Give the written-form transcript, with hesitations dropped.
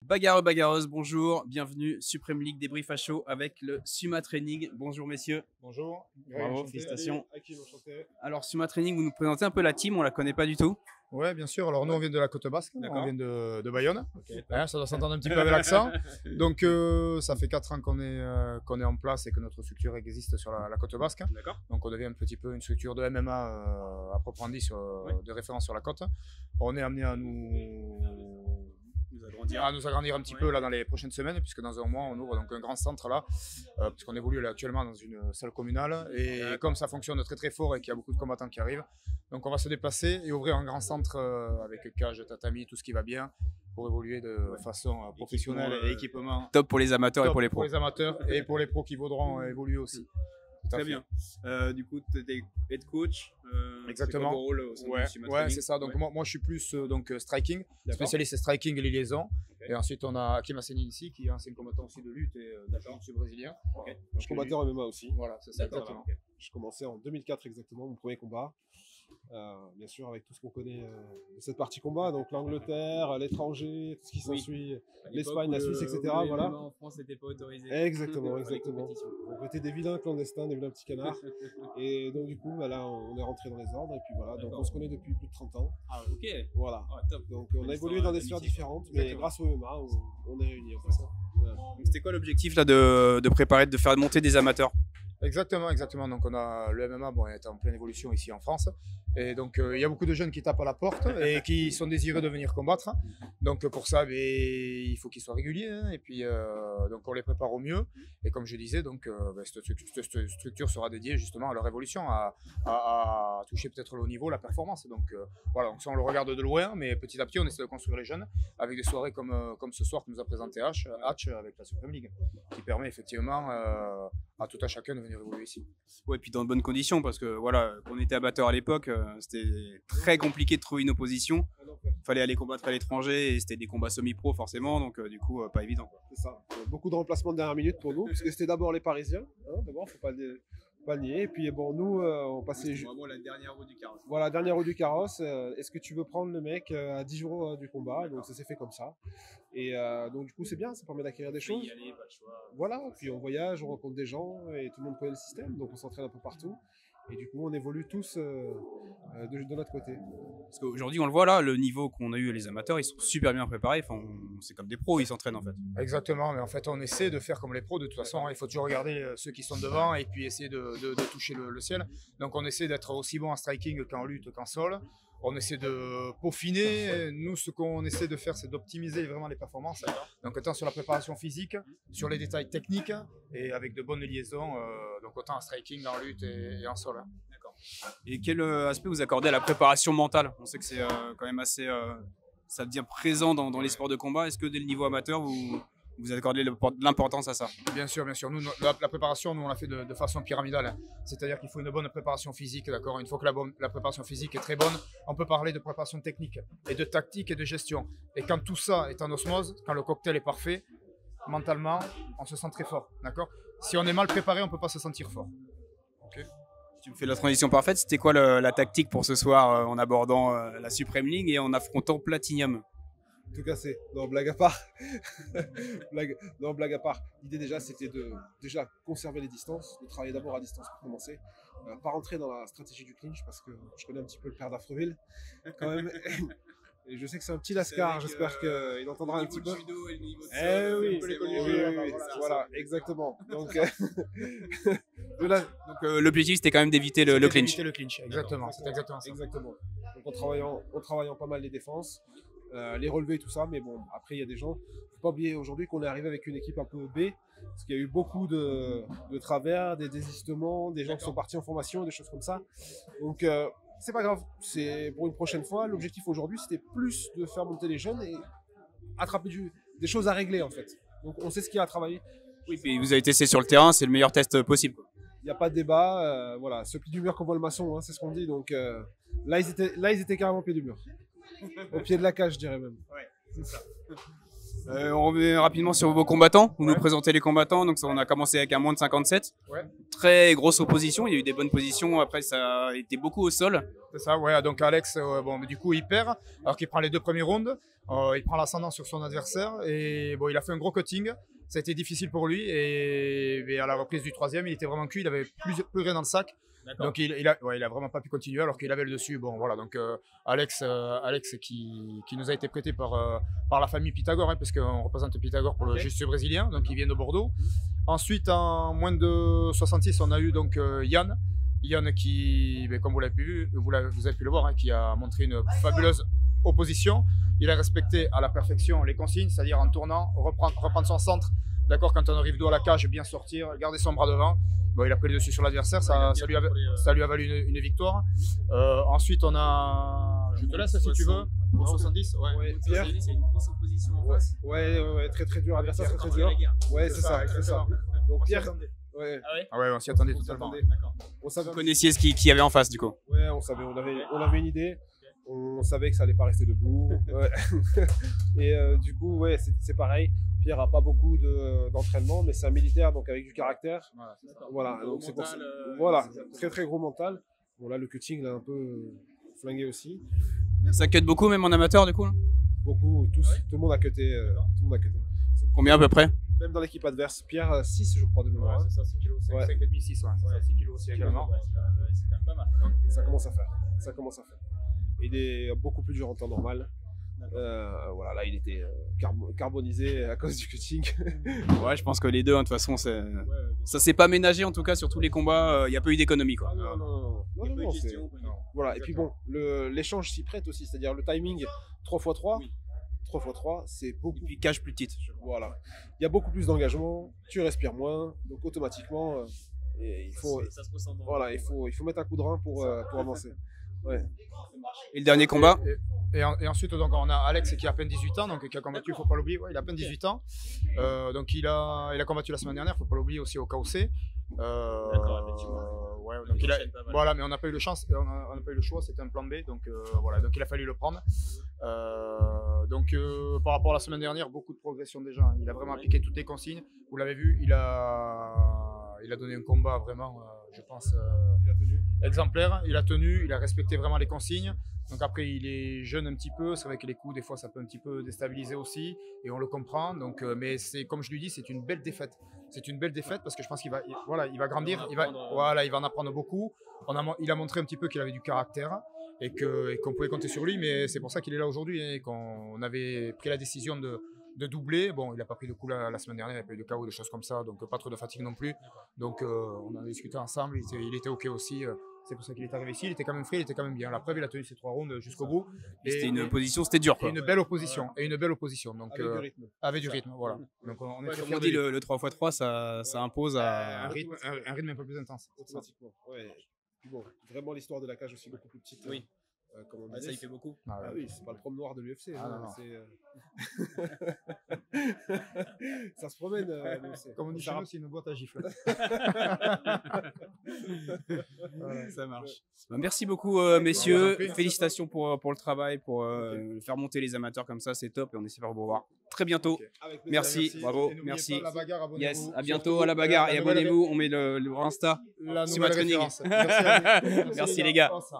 Bagarreux, bagarreuse, bonjour, bienvenue, Supreme League débrief à chaud avec le Suma Training. Bonjour messieurs. Bonjour. Bravo, Enchanté. félicitations. Allez, Hakim, enchanté. Alors Suma Training, vous nous présentez un peu la team, on la connaît pas du tout. Ouais, bien sûr. Alors, nous, on vient de la côte basque. D'accord. On vient de Bayonne. Okay. Hein, ça doit s'entendre un petit peu avec l'accent. Donc, ça fait 4 ans qu'on est en place et que notre structure existe sur la côte basque. D'accord. Donc, on devient un petit peu une structure de MMA à proprement dit, de référence sur la côte. On est amené à nous agrandir un petit peu là dans les prochaines semaines, puisque dans un mois on ouvre donc un grand centre là, puisqu'on évolue là, actuellement dans une salle communale, et comme ça fonctionne très très fort et qu'il y a beaucoup de combattants qui arrivent, donc on va se déplacer et ouvrir un grand centre avec cage, tatami, tout ce qui va bien pour évoluer de façon professionnelle et équipement Top pour les amateurs top et pour les pros. pour les amateurs et pour les pros qui voudront évoluer aussi. Très bien. Du coup, tu es head coach. Exactement. C'est quoi vos rôles au sein Ouais, du Suma ouais, Training? c'est ça. Donc Ouais. moi je suis plus striking, D'accord. spécialiste striking et les liaisons. Okay. Et ensuite on a Hakim Asseni ici qui est ancien combattant aussi de lutte et de jiu-jitsu brésilien. Okay. Je combattais en MMA aussi. Voilà, c'est ça. D'accord, Exactement. okay. Je commençais en 2004 exactement, mon premier combat. Bien sûr, avec tout ce qu'on connaît de cette partie combat, donc l'Angleterre, l'étranger, tout ce qui s'ensuit, l'Espagne, la Suisse, etc. Voilà. En France n'était pas autorisé. Exactement, exactement. Donc, on était des vilains clandestins, des vilains petits canards. Et donc, du coup, bah, là, on est rentré dans les ordres. Et puis voilà, donc on se connaît depuis plus de 30 ans. Ah, ok. Voilà. Ah, top. Donc, on a évolué dans des sphères différentes, mais grâce au MMA, on est réunis en fait. Donc, c'était quoi l'objectif là de préparer, de faire monter des amateurs? Exactement, exactement. Donc on a le MMA, bon, est en pleine évolution ici en France. Et donc il y a beaucoup de jeunes qui tapent à la porte et qui sont désireux de venir combattre. Donc pour ça, il faut qu'ils soient réguliers. Hein. Et puis donc on les prépare au mieux. Et comme je disais, donc cette structure sera dédiée justement à leur évolution, à toucher peut-être le haut niveau, la performance. Donc voilà, donc ça on le regarde de loin, mais petit à petit on essaie de construire les jeunes avec des soirées comme ce soir que nous a présenté Hatch avec la Supreme League, qui permet effectivement à tout à chacun de venir évoluer ici. Ouais, puis dans de bonnes conditions, parce que voilà, quand on était abatteur à l'époque, c'était très compliqué de trouver une opposition. Il fallait aller combattre à l'étranger et c'était des combats semi-pro forcément, donc du coup, pas évident. C'est ça. Beaucoup de remplacements de dernière minute pour nous, parce que c'était d'abord les Parisiens. Hein, d'abord, faut pas le nier. Et puis bon, nous, on passait. Vraiment la dernière roue du carrosse. Voilà, dernière roue du carrosse. Est-ce que tu veux prendre le mec à 10 jours du combat? Donc ça s'est fait comme ça. Et donc du coup, c'est bien, ça permet d'acquérir des choses. Y aller, pas le choix. Voilà, puis on voyage, on rencontre des gens et tout le monde connaît le système, donc on s'entraîne un peu partout. Et du coup, on évolue tous de notre côté. Parce qu'aujourd'hui, on le voit là, le niveau qu'on a eu les amateurs, ils sont super bien préparés. Enfin, c'est comme des pros, ils s'entraînent en fait. Exactement, mais en fait, on essaie de faire comme les pros. De toute façon, il faut toujours regarder ceux qui sont devant et puis essayer de toucher le ciel. Donc, on essaie d'être aussi bon en striking qu'en lutte, qu'en sol. On essaie de peaufiner. Nous, ce qu'on essaie de faire, c'est d'optimiser vraiment les performances. Donc, autant sur la préparation physique, sur les détails techniques et avec de bonnes liaisons. Donc, autant en striking, en lutte et en sol. D'accord. Et quel aspect vous accordez à la préparation mentale? On sait que c'est quand même assez. Ça devient présent dans les sports de combat. Est-ce que dès le niveau amateur, vous accordez de l'importance à ça? Bien sûr, bien sûr. Nous, la préparation, nous, on l'a fait de façon pyramidale. C'est-à-dire qu'il faut une bonne préparation physique, d'accord. Une fois que la préparation physique est très bonne, on peut parler de préparation technique et de tactique et de gestion. Et quand tout ça est en osmose, quand le cocktail est parfait, mentalement, on se sent très fort, d'accord. Si on est mal préparé, on ne peut pas se sentir fort. Okay. Tu me fais la transition parfaite. C'était quoi la tactique pour ce soir en abordant la Supreme League et en affrontant Platinum? Tout cassé. Non, blague à part. blague à part. L'idée déjà, c'était de conserver les distances, de travailler d'abord à distance pour commencer. Pas rentrer dans la stratégie du clinch parce que je connais un petit peu le père d'Afreville quand même. Et je sais que c'est un petit lascar, j'espère qu'il entendra un petit peu. Oui, voilà, exactement. Donc, l'objectif c'était quand même d'éviter le clinch. D'éviter le clinch, exactement. C'est exactement ça. Exactement. Donc en travaillant pas mal les défenses, les relevés, tout ça. Mais bon, après il y a des gens. Faut pas oublier aujourd'hui qu'on est arrivé avec une équipe un peu B, parce qu'il y a eu beaucoup de travers, des désistements, des gens qui sont partis en formation, des choses comme ça. Donc c'est pas grave, c'est pour une prochaine fois. L'objectif aujourd'hui, c'était plus de faire monter les jeunes et attraper des choses à régler en fait. Donc on sait ce qu'il y a à travailler. Oui, puis vous avez testé sur le terrain, c'est le meilleur test possible. Il n'y a pas de débat, voilà, ce pied du mur qu'on voit le maçon, hein, c'est ce qu'on dit. Donc là, ils étaient carrément au pied du mur. Au pied de la cage, je dirais même. Ouais, c'est ça. On revient rapidement sur vos combattants. Vous nous présentez les combattants. Donc, on a commencé avec un moins de 57. Ouais. Très grosse opposition. Il y a eu des bonnes positions. Après, ça a été beaucoup au sol. C'est ça, ouais. Donc Alex, bon, du coup, il perd, alors qu'il prend les 2 premiers rounds. Il prend l'ascendant sur son adversaire et bon, il a fait un gros cutting. Ça a été difficile pour lui et à la reprise du 3e, il était vraiment cuit. Il avait plus rien dans le sac. Donc il a vraiment pas pu continuer alors qu'il avait le dessus. Bon voilà, donc Alex qui nous a été prêté par la famille Pythagore, hein, parce qu'on représente Pythagore pour le jiu-jitsu brésilien, donc il vient de Bordeaux. Ensuite en moins de 66, on a eu donc Yann qui, comme vous avez pu le voir, hein, qui a montré une fabuleuse opposition. Il a respecté à la perfection les consignes, c'est-à-dire en tournant, reprendre son centre. D'accord, quand on arrive dos à la cage, bien sortir, garder son bras devant. Bon, il a pris le dessus sur l'adversaire, ça lui a valu une victoire. Ensuite, on a. Je te laisse si tu veux. Pour 70, ouais. Pierre, c'est une grosse opposition en face. Ouais, très dur, adversaire très dur. Ouais, c'est ça. Donc Pierre. Ouais. Ah ouais, on s'y attendait totalement. Vous connaissiez ce qu'il y avait en face du coup. Ouais, on savait, on avait une idée. On savait que ça allait pas rester debout. Ouais. Et du coup, ouais, c'est pareil. Pierre a pas beaucoup d'entraînement, mais c'est un militaire, donc avec du caractère. Voilà, donc c'est pour ça. Voilà, très gros mental. Bon là, le cutting l'a un peu flingué aussi. Ça cut beaucoup même en amateur du coup là. Beaucoup, tous, tout le monde a cuté. Combien à peu près? Même dans l'équipe adverse. Pierre 6 je crois de mémoire. Ouais, c'est ça, 6 kg, 5,5, 6, ouais. 6 kg aussi également. C'est quand même pas mal. Ça commence à faire. Il est beaucoup plus dur en temps normal. Voilà, là il était carbonisé à cause du cutting. Ouais, je pense que les deux, hein, de toute façon, ça s'est pas ménagé en tout cas sur tous les combats. Il n'y a pas eu d'économie quoi. Non, voilà, et puis bon, l'échange s'y prête aussi, c'est-à-dire le timing 3x3. 3x3, c'est beaucoup. Et puis cage plus petite. Voilà. Il y a beaucoup plus d'engagement, tu respires moins, donc automatiquement, il faut mettre un coup de rein pour avancer. Ouais. Et le dernier combat et ensuite, donc, on a Alex qui a à peine 18 ans, donc qui a combattu, il ne faut pas l'oublier, il a à peine 18 ans. Donc il a combattu la semaine dernière, il ne faut pas l'oublier aussi au KOC. D'accord, effectivement. Ouais, donc voilà, mais on n'a pas eu de chance, on n'a pas eu le choix, c'était un plan B, donc voilà, donc il a fallu le prendre. Donc par rapport à la semaine dernière, beaucoup de progression déjà. Hein. Il a vraiment appliqué toutes les consignes. Vous l'avez vu, il a donné un combat vraiment, je pense, exemplaire. Il a tenu, il a respecté vraiment les consignes. Donc après, il est jeune un petit peu. C'est vrai que les coups, des fois, ça peut un petit peu déstabiliser aussi, et on le comprend. Donc, mais c'est comme je lui dis, c'est une belle défaite. C'est une belle défaite parce que je pense qu'il va grandir. Il va en apprendre beaucoup. Il a montré un petit peu qu'il avait du caractère et qu'on pouvait compter sur lui. Mais c'est pour ça qu'il est là aujourd'hui et qu'on avait pris la décision de doubler. Bon, il n'a pas pris de coup la semaine dernière, il n'y a pas eu de KO, des choses comme ça, donc pas trop de fatigue non plus. Donc on en a discuté ensemble, il était OK aussi. C'est pour ça qu'il est arrivé ici, il était quand même frais, il était quand même bien. La preuve, il a tenu ses 3 rounds jusqu'au bout. Et c'était une opposition, c'était dur quoi. Une belle opposition, donc, avec du rythme. Voilà. Donc on est comme on dit, le 3x3, ça impose à un rythme un peu plus intense. Automatiquement. Ouais. Puis bon, vraiment l'histoire de la cage aussi beaucoup plus petite. Oui. Comme on disait, ça il fait beaucoup. Oui, c'est pas le prom noir de l'UFC. Non. Ça se promène. Comme on dit chez nous, c'est une boîte à gifles. Voilà, ça marche. Merci beaucoup, messieurs. Félicitations pour le travail, pour faire monter les amateurs comme ça, c'est top et on espère vous revoir très bientôt. Okay. Merci, bravo, merci. merci. Bagarre, yes, à bientôt à la bagarre et abonnez-vous. On met le Insta. La Super nouvelle Training. référence. Merci, Merci les gars. Merci.